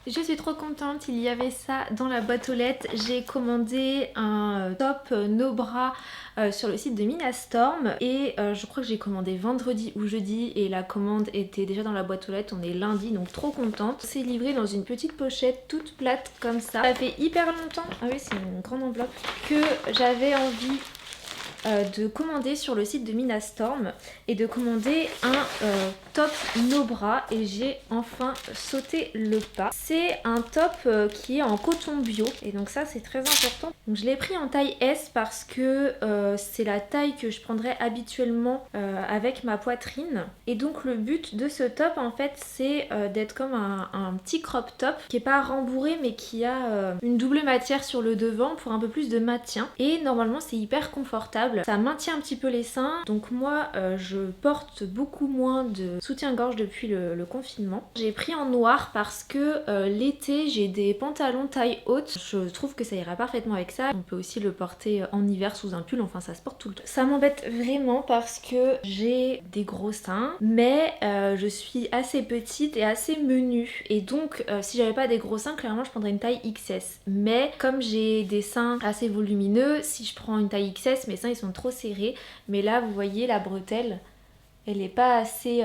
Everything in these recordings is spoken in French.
Je suis trop contente, il y avait ça dans la boîte aux lettres. J'ai commandé un top no bras sur le site de Minastorm et je crois que j'ai commandé vendredi ou jeudi et la commande était déjà dans la boîte aux lettres. On est lundi, donc trop contente. C'est livré dans une petite pochette toute plate comme ça. Ça fait hyper longtemps, ah oui c'est une grande enveloppe, que j'avais envie de commander sur le site de Minastorm et de commander un top no bras et j'ai enfin sauté le pas. C'est un top qui est en coton bio et donc ça c'est très important. Donc je l'ai pris en taille S parce que c'est la taille que je prendrais habituellement avec ma poitrine et donc le but de ce top en fait c'est d'être comme un petit crop top qui est pas rembourré mais qui a une double matière sur le devant pour un peu plus de maintien et normalement c'est hyper confortable. Ça maintient un petit peu les seins. Donc moi je porte beaucoup moins de soutien-gorge depuis le confinement. J'ai pris en noir parce que l'été j'ai des pantalons taille haute. Je trouve que ça ira parfaitement avec ça. On peut aussi le porter en hiver sous un pull, enfin ça se porte tout le temps. Ça m'embête vraiment parce que j'ai des gros seins mais je suis assez petite et assez menue et donc si j'avais pas des gros seins clairement je prendrais une taille XS. Mais comme j'ai des seins assez volumineux, si je prends une taille XS mes seins ils sont trop serrés, mais là vous voyez la bretelle elle est pas assez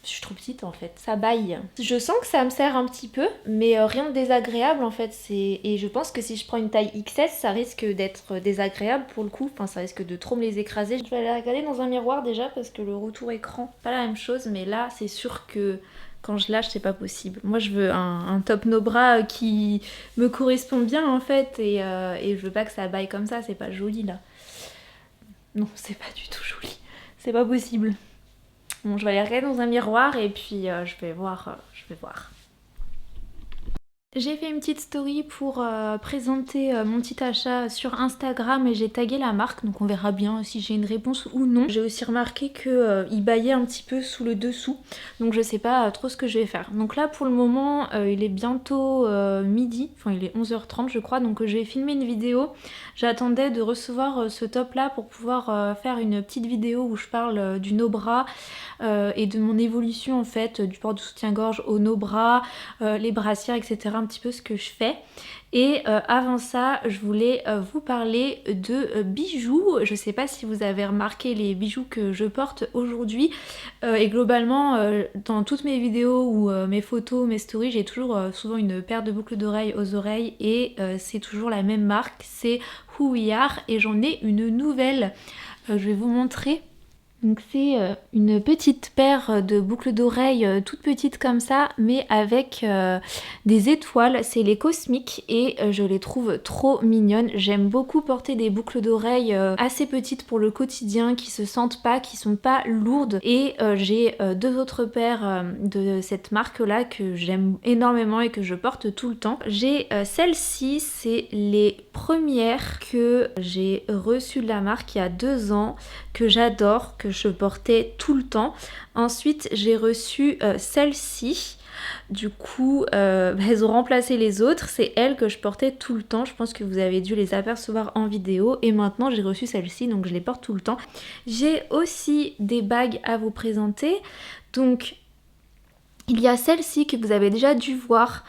je suis trop petite en fait, ça baille. Je sens que ça me serre un petit peu mais rien de désagréable en fait, et je pense que si je prends une taille XS ça risque d'être désagréable pour le coup, enfin ça risque de trop me les écraser. Je vais aller regarder dans un miroir déjà parce que le retour écran pas la même chose, mais là c'est sûr que quand je lâche c'est pas possible. Moi je veux un top no bras qui me correspond bien en fait et je veux pas que ça baille comme ça, c'est pas joli là. Non, c'est pas du tout joli. C'est pas possible. Bon, je vais aller regarder dans un miroir et puis je vais voir. J'ai fait une petite story pour présenter mon petit achat sur Instagram et j'ai tagué la marque, donc on verra bien si j'ai une réponse ou non. J'ai aussi remarqué qu'il baillait un petit peu sous le dessous, donc je sais pas trop ce que je vais faire. Donc là pour le moment il est bientôt midi, enfin il est 11h30 je crois, donc je vais filmer une vidéo. J'attendais de recevoir ce top là pour pouvoir faire une petite vidéo où je parle du no bras et de mon évolution en fait, du port de soutien-gorge au no bras, les brassières etc, un petit peu ce que je fais. Et avant ça je voulais vous parler de bijoux. Je sais pas si vous avez remarqué les bijoux que je porte aujourd'hui et globalement dans toutes mes vidéos ou mes photos, mes stories, j'ai toujours souvent une paire de boucles d'oreilles aux oreilles et c'est toujours la même marque, c'est Who We Are et j'en ai une nouvelle, je vais vous montrer. Donc c'est une petite paire de boucles d'oreilles toutes petites comme ça mais avec des étoiles, c'est les cosmiques et je les trouve trop mignonnes. J'aime beaucoup porter des boucles d'oreilles assez petites pour le quotidien, qui se sentent pas, qui sont pas lourdes et j'ai deux autres paires de cette marque là que j'aime énormément et que je porte tout le temps. J'ai celle-ci, c'est les premières que j'ai reçues de la marque il y a 2 ans, que j'adore, que je portais tout le temps. Ensuite j'ai reçu celle-ci. Du coup elles ont remplacé les autres, c'est elles que je portais tout le temps, je pense que vous avez dû les apercevoir en vidéo et maintenant j'ai reçu celle-ci donc je les porte tout le temps. J'ai aussi des bagues à vous présenter, donc il y a celle-ci que vous avez déjà dû voir,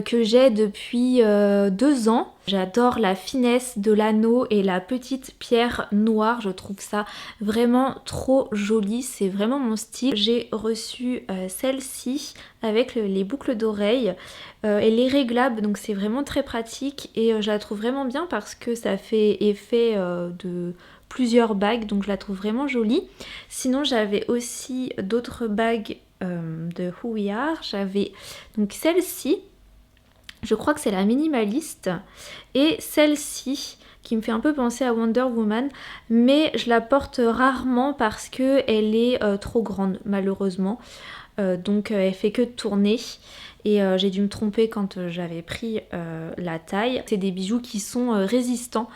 que j'ai depuis 2 ans. J'adore la finesse de l'anneau et la petite pierre noire, je trouve ça vraiment trop joli, c'est vraiment mon style. J'ai reçu celle-ci avec les boucles d'oreilles, elle est réglable donc c'est vraiment très pratique et je la trouve vraiment bien parce que ça fait effet de plusieurs bagues donc je la trouve vraiment jolie. Sinon j'avais aussi d'autres bagues de Who We Are. J'avais donc celle-ci, je crois que c'est la minimaliste, et celle-ci qui me fait un peu penser à Wonder Woman mais je la porte rarement parce que elle est trop grande malheureusement, donc elle fait que tourner et j'ai dû me tromper quand j'avais pris la taille. C'est des bijoux qui sont résistants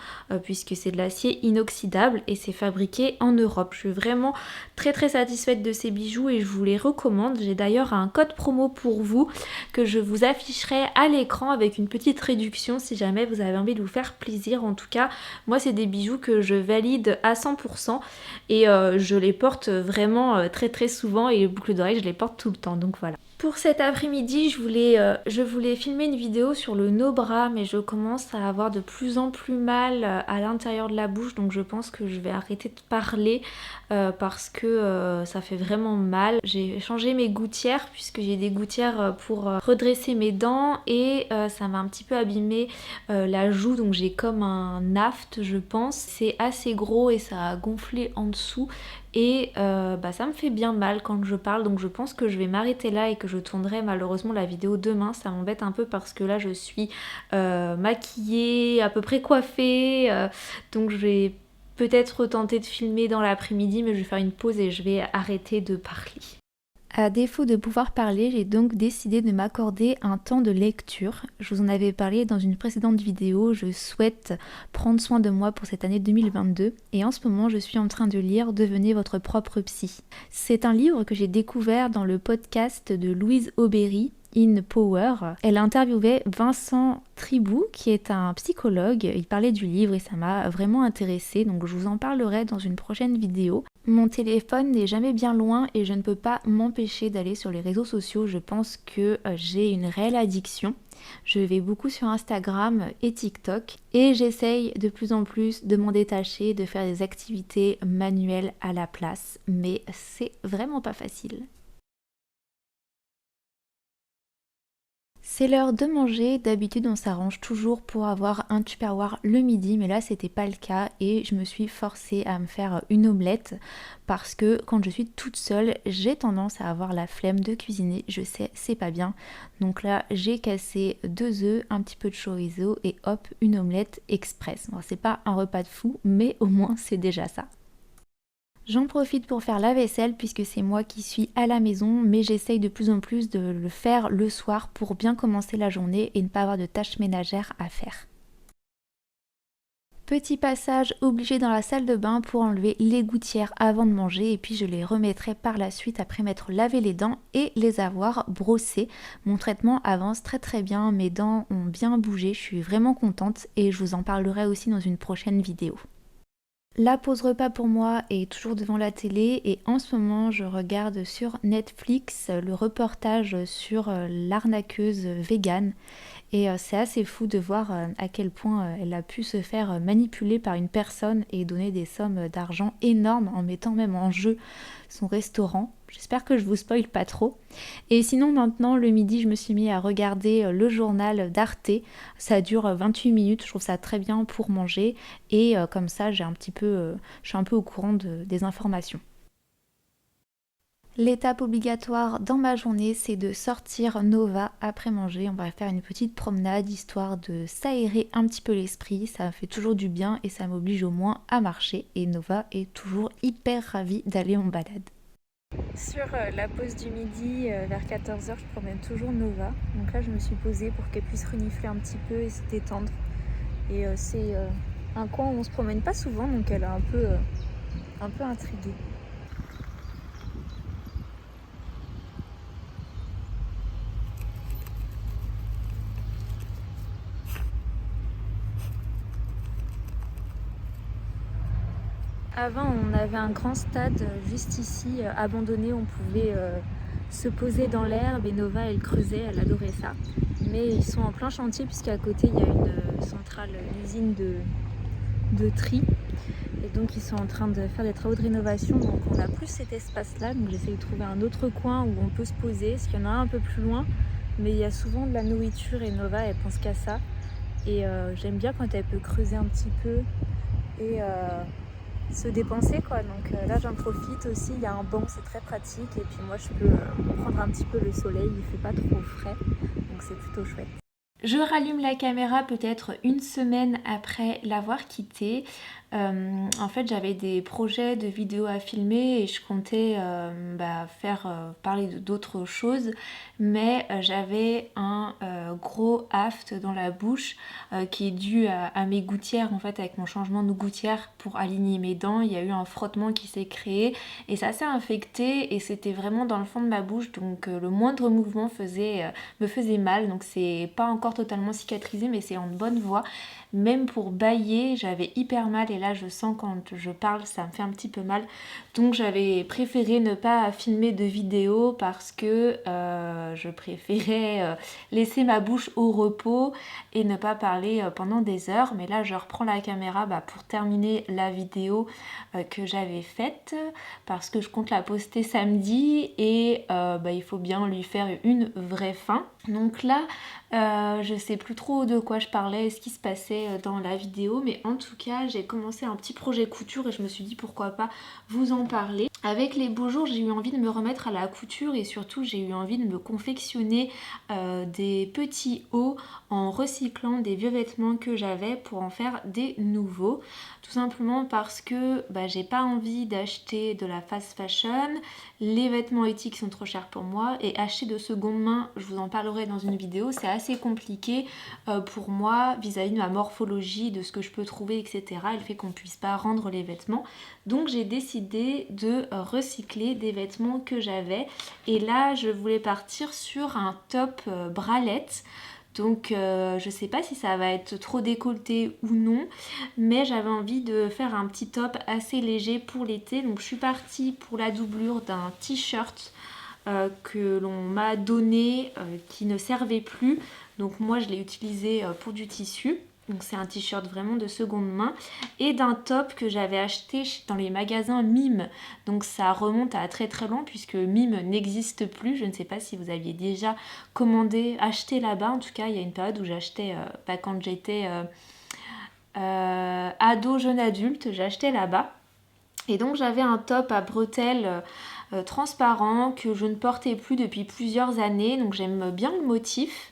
puisque c'est de l'acier inoxydable et c'est fabriqué en Europe. Je suis vraiment très satisfaite de ces bijoux et je vous les recommande. J'ai d'ailleurs un code promo pour vous que je vous afficherai à l'écran avec une petite réduction si jamais vous avez envie de vous faire plaisir. En tout cas moi c'est des bijoux que je valide à 100% et je les porte vraiment très souvent et les boucles d'oreilles je les porte tout le temps, donc voilà. Pour cet après-midi, je voulais filmer une vidéo sur le no-bras, mais je commence à avoir de plus en plus mal à l'intérieur de la bouche, donc je pense que je vais arrêter de parler parce que ça fait vraiment mal. J'ai changé mes gouttières puisque j'ai des gouttières pour redresser mes dents et ça m'a un petit peu abîmé la joue, donc j'ai comme un aft je pense. C'est assez gros et ça a gonflé en dessous. Et ça me fait bien mal quand je parle, donc je pense que je vais m'arrêter là et que je tournerai malheureusement la vidéo demain. Ça m'embête un peu parce que là je suis maquillée, à peu près coiffée, donc je vais peut-être tenter de filmer dans l'après-midi, mais je vais faire une pause et je vais arrêter de parler. À défaut de pouvoir parler, j'ai donc décidé de m'accorder un temps de lecture. Je vous en avais parlé dans une précédente vidéo, je souhaite prendre soin de moi pour cette année 2022 et en ce moment je suis en train de lire Devenez votre propre psy. C'est un livre que j'ai découvert dans le podcast de Louise Aubéry, In Power. Elle interviewait Vincent Tribou qui est un psychologue, il parlait du livre et ça m'a vraiment intéressée, donc je vous en parlerai dans une prochaine vidéo. Mon téléphone n'est jamais bien loin et je ne peux pas m'empêcher d'aller sur les réseaux sociaux, je pense que j'ai une réelle addiction. Je vais beaucoup sur Instagram et TikTok et j'essaye de plus en plus de m'en détacher, de faire des activités manuelles à la place, mais c'est vraiment pas facile. C'est l'heure de manger, d'habitude on s'arrange toujours pour avoir un Tupperware le midi, mais là c'était pas le cas et je me suis forcée à me faire une omelette parce que quand je suis toute seule, j'ai tendance à avoir la flemme de cuisiner, je sais, c'est pas bien. Donc là j'ai cassé 2 œufs, un petit peu de chorizo et hop, une omelette express. Bon, c'est pas un repas de fou, mais au moins c'est déjà ça. J'en profite pour faire la vaisselle puisque c'est moi qui suis à la maison, mais j'essaye de plus en plus de le faire le soir pour bien commencer la journée et ne pas avoir de tâches ménagères à faire. Petit passage obligé dans la salle de bain pour enlever les gouttières avant de manger et puis je les remettrai par la suite après m'être lavé les dents et les avoir brossées. Mon traitement avance très bien, mes dents ont bien bougé, je suis vraiment contente et je vous en parlerai aussi dans une prochaine vidéo. La pause repas pour moi est toujours devant la télé et en ce moment je regarde sur Netflix le reportage sur l'arnaqueuse végane et c'est assez fou de voir à quel point elle a pu se faire manipuler par une personne et donner des sommes d'argent énormes en mettant même en jeu son restaurant. J'espère que je vous spoil pas trop. Et sinon maintenant le midi je me suis mis à regarder le journal d'Arte. Ça dure 28 minutes, je trouve ça très bien pour manger et comme ça je suis un peu au courant des informations. L'étape obligatoire dans ma journée, c'est de sortir Nova après manger. On va faire une petite promenade histoire de s'aérer un petit peu l'esprit. Ça fait toujours du bien et ça m'oblige au moins à marcher. Et Nova est toujours hyper ravie d'aller en balade. Sur la pause du midi, vers 14h, je promène toujours Nova. Donc là, je me suis posée pour qu'elle puisse renifler un petit peu et se détendre. Et c'est un coin où on se promène pas souvent, donc elle est un peu intriguée. Avant, on avait un grand stade juste ici, abandonné, on pouvait se poser dans l'herbe et Nova, elle creusait, elle adorait ça. Mais ils sont en plein chantier puisqu'à côté, il y a une centrale, une usine de tri. Et donc, ils sont en train de faire des travaux de rénovation, donc on n'a plus cet espace-là. Donc, j'essaie de trouver un autre coin où on peut se poser, parce qu'il y en a un peu plus loin. Mais il y a souvent de la nourriture et Nova, elle pense qu'à ça. Et j'aime bien quand elle peut creuser un petit peu et se dépenser quoi. Donc là j'en profite aussi, il y a un banc, c'est très pratique et puis moi je peux prendre un petit peu le soleil, il fait pas trop frais donc c'est plutôt chouette. Je rallume la caméra peut-être une semaine après l'avoir quittée. En fait j'avais des projets de vidéos à filmer et je comptais faire parler d'autres choses, mais j'avais un gros aft dans la bouche qui est dû à mes gouttières en fait, avec mon changement de gouttière pour aligner mes dents. Il y a eu un frottement qui s'est créé et ça s'est infecté et c'était vraiment dans le fond de ma bouche, donc le moindre mouvement me faisait mal. Donc c'est pas encore totalement cicatrisé mais c'est en bonne voie. Même pour bâiller j'avais hyper mal et là je sens quand je parle ça me fait un petit peu mal, donc j'avais préféré ne pas filmer de vidéo parce que je préférais laisser ma bouche au repos et ne pas parler pendant des heures. Mais là je reprends la caméra pour terminer la vidéo que j'avais faite parce que je compte la poster samedi et il faut bien lui faire une vraie fin. Donc là je sais plus trop de quoi je parlais, ce qui se passait dans la vidéo, mais en tout cas j'ai commencé un petit projet couture et je me suis dit pourquoi pas vous en parler. Avec les beaux jours j'ai eu envie de me remettre à la couture et surtout j'ai eu envie de me confectionner des petits hauts en recyclant des vieux vêtements que j'avais pour en faire des nouveaux. Tout simplement parce que j'ai pas envie d'acheter de la fast fashion, les vêtements éthiques sont trop chers pour moi et acheter de seconde main, je vous en parlerai dans une vidéo, c'est assez compliqué pour moi vis-à-vis de ma morphologie, de ce que je peux trouver, etc. Et le fait qu'on puisse pas rendre les vêtements. Donc j'ai décidé de recycler des vêtements que j'avais et là je voulais partir sur un top bralette. Donc je sais pas si ça va être trop décolleté ou non, mais j'avais envie de faire un petit top assez léger pour l'été. Donc je suis partie pour la doublure d'un t-shirt que l'on m'a donné qui ne servait plus. Donc moi je l'ai utilisé pour du tissu. Donc c'est un t-shirt vraiment de seconde main et d'un top que j'avais acheté dans les magasins Mime. Donc ça remonte à très très loin puisque Mime n'existe plus. Je ne sais pas si vous aviez déjà acheté là-bas. En tout cas il y a une période où j'achetais quand j'étais ado, jeune adulte, j'achetais là-bas. Et donc j'avais un top à bretelles transparent que je ne portais plus depuis plusieurs années. Donc j'aime bien le motif.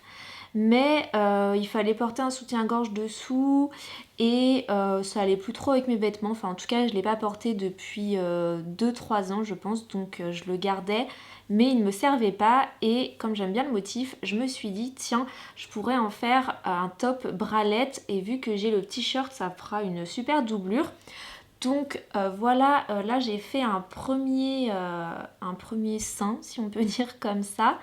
Mais il fallait porter un soutien-gorge dessous et ça allait plus trop avec mes vêtements. Enfin en tout cas je ne l'ai pas porté depuis 2-3 ans je pense, donc je le gardais mais il ne me servait pas et comme j'aime bien le motif je me suis dit tiens je pourrais en faire un top bralette et vu que j'ai le t-shirt ça fera une super doublure. Donc voilà, là j'ai fait un premier sein si on peut dire comme ça.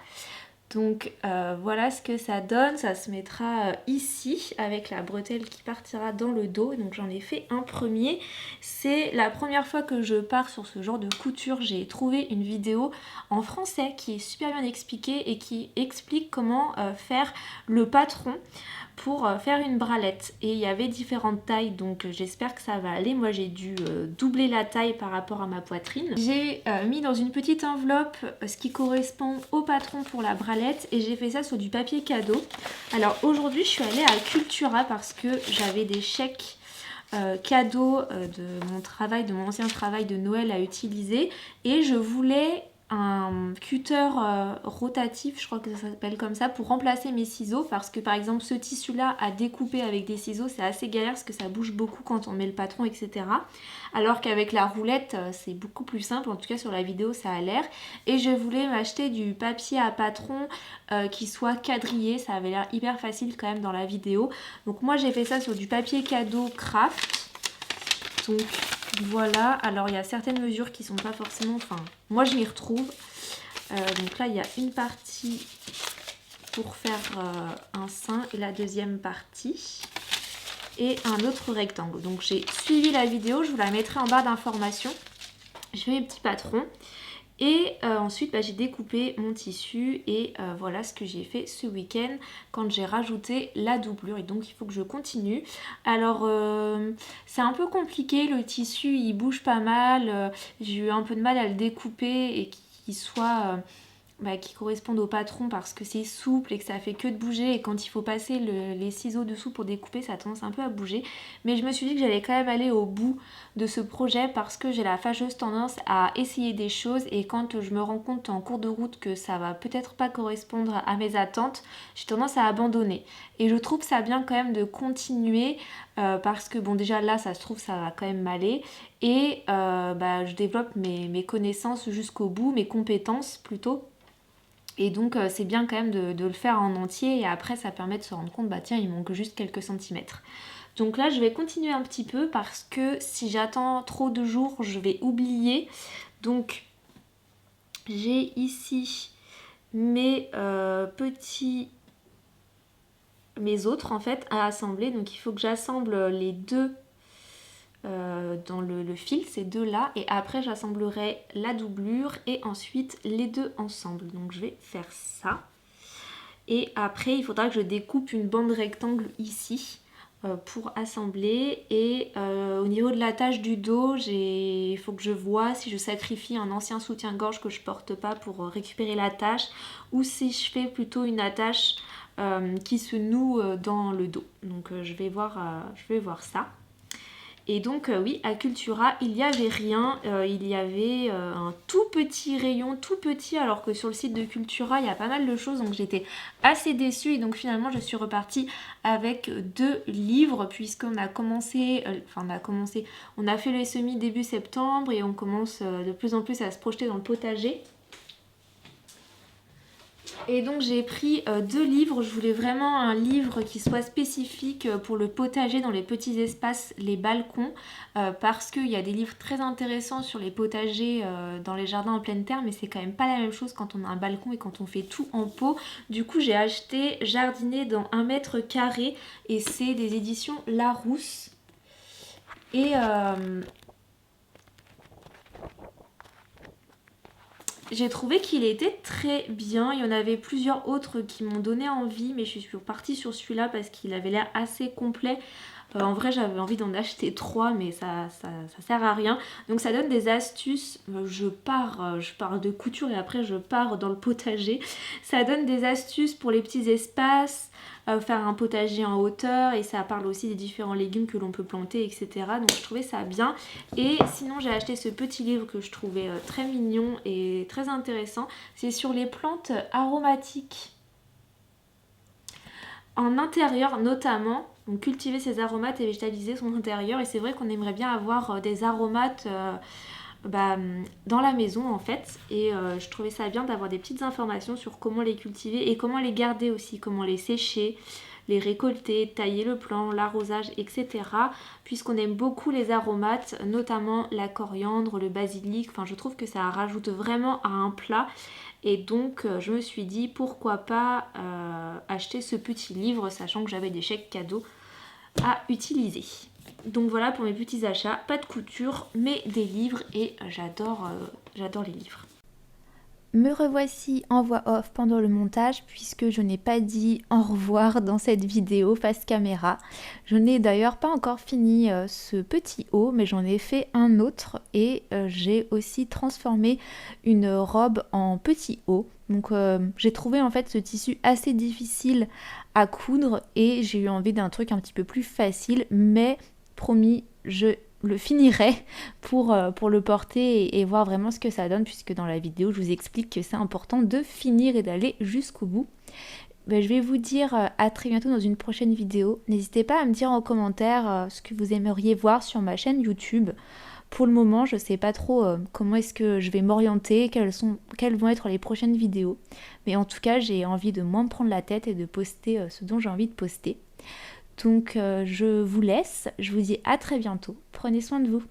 Donc voilà ce que ça donne, ça se mettra ici avec la bretelle qui partira dans le dos. Donc j'en ai fait un premier. C'est la première fois que je pars sur ce genre de couture. J'ai trouvé une vidéo en français qui est super bien expliquée et qui explique comment faire le patron pour faire une bralette et il y avait différentes tailles donc j'espère que ça va aller. Moi j'ai dû doubler la taille par rapport à ma poitrine. J'ai mis dans une petite enveloppe ce qui correspond au patron pour la bralette et j'ai fait ça sur du papier cadeau. Alors aujourd'hui je suis allée à Cultura parce que j'avais des chèques cadeaux de mon travail, de mon ancien travail de Noël à utiliser et je voulais un cutter rotatif, je crois que ça s'appelle comme ça, pour remplacer mes ciseaux parce que par exemple ce tissu là à découper avec des ciseaux c'est assez galère parce que ça bouge beaucoup quand on met le patron etc. Alors qu'avec la roulette c'est beaucoup plus simple, en tout cas sur la vidéo ça a l'air. Et je voulais m'acheter du papier à patron qui soit quadrillé, ça avait l'air hyper facile quand même dans la vidéo. Donc moi j'ai fait ça sur du papier cadeau craft. Donc voilà, alors il y a certaines mesures qui sont pas forcément, enfin moi je m'y retrouve. Donc là il y a une partie pour faire un sein et la deuxième partie et un autre rectangle. Donc j'ai suivi la vidéo, je vous la mettrai en barre d'informations. Je fais mes petits patrons. Et ensuite j'ai découpé mon tissu et voilà ce que j'ai fait ce week-end quand j'ai rajouté la doublure et donc il faut que je continue. Alors c'est un peu compliqué, le tissu il bouge pas mal, j'ai eu un peu de mal à le découper et qu'il soit... qui correspondent au patron parce que c'est souple et que ça fait que de bouger et quand il faut passer les ciseaux dessous pour découper ça a tendance un peu à bouger. Mais je me suis dit que j'allais quand même aller au bout de ce projet parce que j'ai la fâcheuse tendance à essayer des choses et quand je me rends compte en cours de route que ça va peut-être pas correspondre à mes attentes, j'ai tendance à abandonner. Et je trouve ça bien quand même de continuer parce que bon déjà là ça se trouve ça va quand même m'aller et je développe mes connaissances jusqu'au bout, mes compétences plutôt. Et donc c'est bien quand même de le faire en entier et après ça permet de se rendre compte, bah tiens il manque juste quelques centimètres. Donc là je vais continuer un petit peu parce que si j'attends trop de jours je vais oublier. Donc j'ai ici mes mes autres en fait à assembler. Donc il faut que j'assemble les deux dans le fil, ces deux là, et après j'assemblerai la doublure et ensuite les deux ensemble. Donc je vais faire ça. Et après il faudra que je découpe une bande rectangle ici pour assembler. Et au niveau de la tache du dos, il faut que je vois si je sacrifie un ancien soutien-gorge que je porte pas pour récupérer la tache, ou si je fais plutôt une attache qui se noue dans le dos. Donc je vais voir ça. Et donc oui, à Cultura, il n'y avait rien, il y avait un tout petit rayon, tout petit, alors que sur le site de Cultura, il y a pas mal de choses, donc j'étais assez déçue. Et donc finalement, je suis repartie avec 2 livres, puisqu'on a commencé, on a fait les semis début septembre et on commence de plus en plus à se projeter dans le potager. Et donc j'ai pris 2 livres, je voulais vraiment un livre qui soit spécifique pour le potager dans les petits espaces, les balcons, parce qu'il y a des livres très intéressants sur les potagers dans les jardins en pleine terre, mais c'est quand même pas la même chose quand on a un balcon et quand on fait tout en pot. Du coup j'ai acheté Jardiner dans 1 mètre carré et c'est des éditions Larousse. Et j'ai trouvé qu'il était très bien. Il y en avait plusieurs autres qui m'ont donné envie, mais je suis partie sur celui-là parce qu'il avait l'air assez complet. En vrai, j'avais envie d'en acheter 3, mais ça sert à rien. Donc ça donne des astuces. Je pars de couture et après je pars dans le potager. Ça donne des astuces pour les petits espaces, faire un potager en hauteur, et ça parle aussi des différents légumes que l'on peut planter, etc. Donc je trouvais ça bien. Et sinon j'ai acheté ce petit livre que je trouvais très mignon et très intéressant. C'est sur les plantes aromatiques en intérieur notamment. Donc cultiver ses aromates et végétaliser son intérieur. Et c'est vrai qu'on aimerait bien avoir des aromates dans la maison en fait. Et je trouvais ça bien d'avoir des petites informations sur comment les cultiver et comment les garder aussi, comment les sécher, les récolter, tailler le plant, l'arrosage, etc. Puisqu'on aime beaucoup les aromates, notamment la coriandre, le basilic. Enfin je trouve que ça rajoute vraiment à un plat. Et donc je me suis dit pourquoi pas acheter ce petit livre, sachant que j'avais des chèques cadeaux à utiliser. Donc voilà pour mes petits achats, pas de couture mais des livres, et j'adore les livres. Me revoici en voix off pendant le montage puisque je n'ai pas dit au revoir dans cette vidéo face caméra. Je n'ai d'ailleurs pas encore fini ce petit haut, mais j'en ai fait un autre et j'ai aussi transformé une robe en petit haut. Donc j'ai trouvé en fait ce tissu assez difficile à coudre et j'ai eu envie d'un truc un petit peu plus facile, mais promis, je le finirai pour le porter et voir vraiment ce que ça donne, puisque dans la vidéo je vous explique que c'est important de finir et d'aller jusqu'au bout. Je vais vous dire à très bientôt dans une prochaine vidéo. N'hésitez pas à me dire en commentaire ce que vous aimeriez voir sur ma chaîne YouTube. Pour le moment, je ne sais pas trop comment est-ce que je vais m'orienter, quelles vont être les prochaines vidéos. Mais en tout cas, j'ai envie de moins me prendre la tête et de poster ce dont j'ai envie de poster. Donc je vous laisse, je vous dis à très bientôt, prenez soin de vous.